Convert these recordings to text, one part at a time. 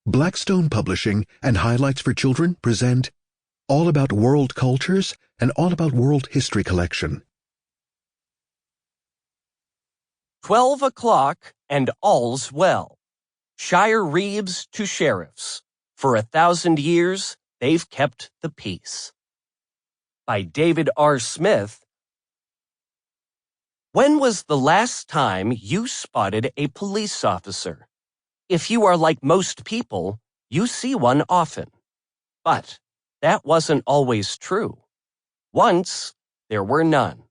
Blackstone Publishing and Highlights for Children present All About World Cultures and All About World History collection. 12 o'clock and all's well. Shire reeves to sheriffs. For 1,000 years, they've kept the peace. By David R. Smith. When was the last time you spotted a police officer? If you are like most people, you see one often. But that wasn't always true. Once, there were none.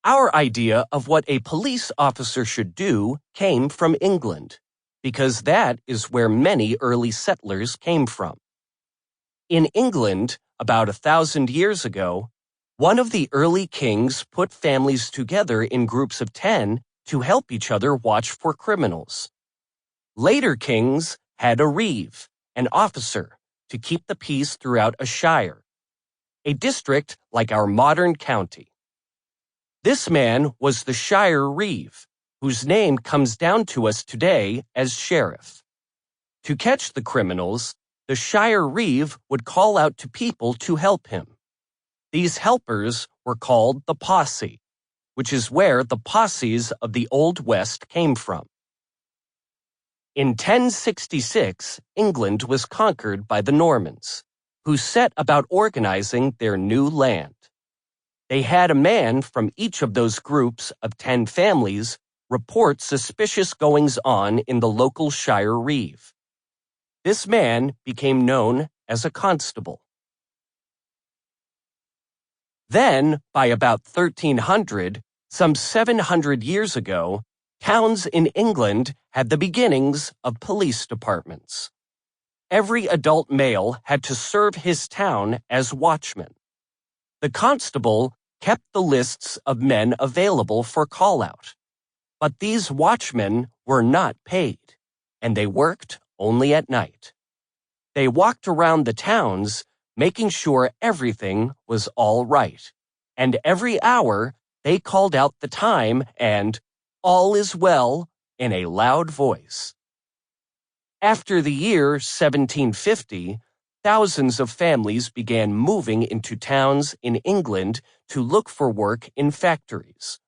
Our idea of what a police officer should do came from England, because that is where many early settlers came from. In England, about 1,000 years ago, one of the early kings put families together in groups of 10 to help each other watch for criminals. Later kings had a reeve, an officer, to keep the peace throughout a shire, a district like our modern county. This man was the shire reeve, whose name comes down to us today as sheriff. To catch the criminals, the shire reeve would call out to people to help him. These helpers were called the posse, which is where the posses of the Old West came from. In 1066, England was conquered by the Normans, who set about organizing their new land. They had a man from each of those groups of 10 families report suspicious goings-on in the local shire reeve. This man became known as a constable. Then, by about 1300, some 700 years ago, towns in England had the beginnings of police departments. Every adult male had to serve his town as watchman. The constable kept the lists of men available for call-out. But these watchmen were not paid, and they worked only at night. They walked around the towns, making sure everything was all right. And every hour, they called out the time and "all is well" in a loud voice. After the year 1750, thousands of families began moving into towns in England to look for work in factories.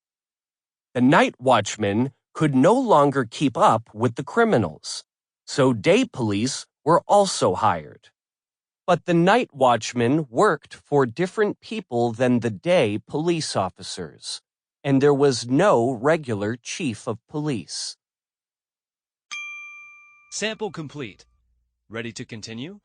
The night watchmen could no longer keep up with the criminals, so day police were also hired. But the night watchmen worked for different people than the day police officers, and there was no regular chief of police. Sample complete. Ready to continue?